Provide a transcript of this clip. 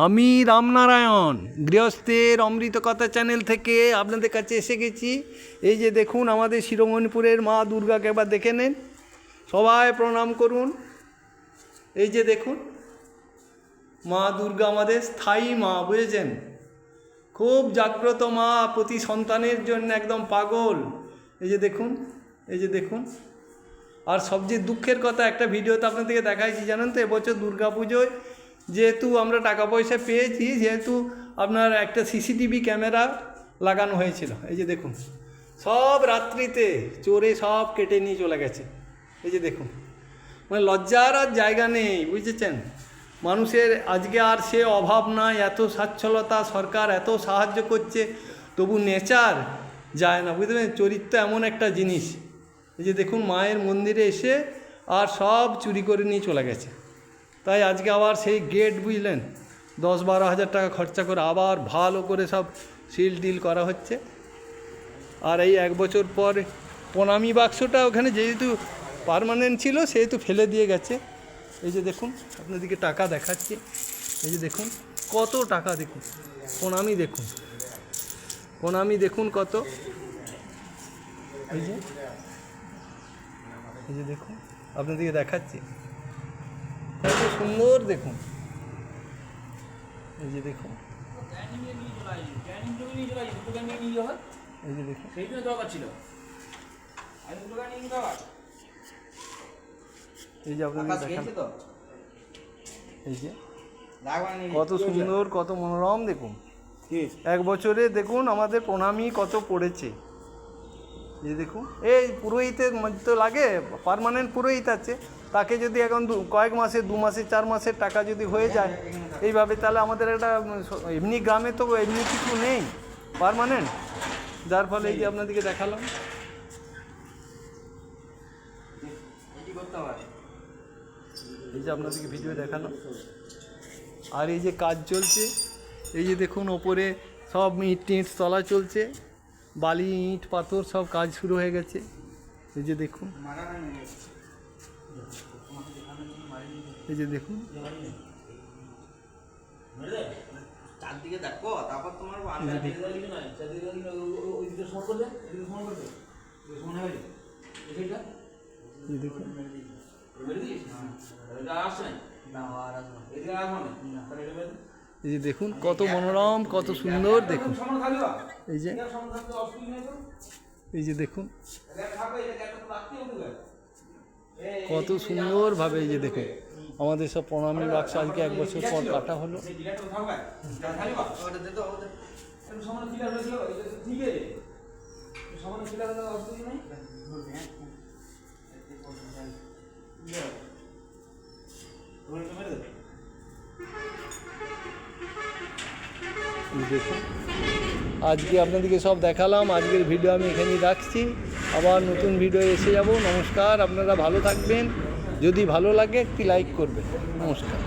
আমি রামনারায়ণ গৃহস্থের অমৃত কথা চ্যানেল থেকে আপনাদের কাছে এসে গেছি। এই যে দেখুন আমাদের শিরোমণিপুরের মা দুর্গাকে একবার দেখে নেন, সবাই প্রণাম করুন। এই যে দেখুন মা দুর্গা আমাদের স্থায়ী মা, বুঝেছেন? খুব জাগ্রত মা, প্রতি সন্তানের জন্য একদম পাগল। এই যে দেখুন, এই যে দেখুন। আর সবচেয়ে দুঃখের কথা, একটা ভিডিওতে আপনাদেরকে দেখাইছি জানেন তো, এবছর দুর্গা পুজোয় যেহেতু আমরা টাকা পয়সা পেয়েছি, যেহেতু আপনার একটা সিসিটিভি ক্যামেরা লাগানো হয়েছিল। এই যে দেখুন সব রাত্রিতে চোরে সব কেটে নিয়ে চলে গেছে। এই যে দেখুন, মানে লজ্জার আর জায়গা নেই, বুঝেছেন? মানুষের আজকে আর সে অভাব নাই, এত স্বচ্ছলতা, সরকার এত সাহায্য করছে, তবু নেচার যায় না, বুঝতে পারেন? চরিত্র এমন একটা জিনিস। এই যে দেখুন মায়ের মন্দিরে এসে আর সব চুরি করে নিয়ে চলে গেছে। তাই আজকে আবার সেই গেট, বুঝলেন, 10-12 হাজার টাকা খরচা করে আবার ভালো করে সব সিল টিল করা হচ্ছে। আর এই 1 বছর পর প্রণামী বাক্সটা ওখানে যেহেতু পার্মানেন্ট ছিল সেহেতু ফেলে দিয়ে গেছে। এই যে দেখুন আপনাদেরকে টাকা দেখাচ্ছি। এই যে দেখুন কত টাকা, দেখুন প্রণামী, দেখুন প্রণামী, দেখুন কত। এই যে, এই যে দেখুন আপনাদেরকে দেখাচ্ছি কত সুন্দর, দেখুন। এই যে দেখুন, এই যে দেখুন, এই যে আপনাদের দেখান, এই যে কত সুন্দর, কত মনোরম, দেখুন 1 বছরে দেখুন আমাদের প্রণামী কত পড়েছে। এই যে দেখুন, এই পুরোহিতের মধ্যে তো লাগে, পার্মানেন্ট পুরোহিত আছে, তাকে যদি এখন কয়েক মাসে, 2 মাসে, 4 মাসের টাকা যদি হয়ে যায় এইভাবে, তাহলে আমাদের একটা এমনি গ্রামে তো এমনি কিছু নেই পার্মানেন্ট, যার ফলে এই যে আপনাদেরকে দেখালাম। এই যে আপনাদেরকে ভিডিও দেখালাম। আর এই যে কাজ চলছে, এই যে দেখুন ওপরে সব ইট টিট তলা চলছে, বালি ইট পাথর সব কাজ শুরু হয়ে গেছে। এই যে দেখুন, এই যে দেখুন, চারদিকে দেখো, তারপর তোমার এই যে দেখুন কত মনোরম, কত সুন্দর, দেখুন। এই যে, এই যে দেখুন কত সুন্দরভাবে, এই যে দেখুন আমাদের সব প্রণামী বাক্স আজকে 1 বছর পর কাটা হলো। দেখুন আজকে আপনাদেরকে সব দেখালাম। আজকের ভিডিও আমি এখানেই রাখছি, আবার নতুন ভিডিও এসে যাব। নমস্কার, আপনারা ভালো থাকবেন, যদি ভালো লাগে একটি লাইক করবেন। নমস্কার।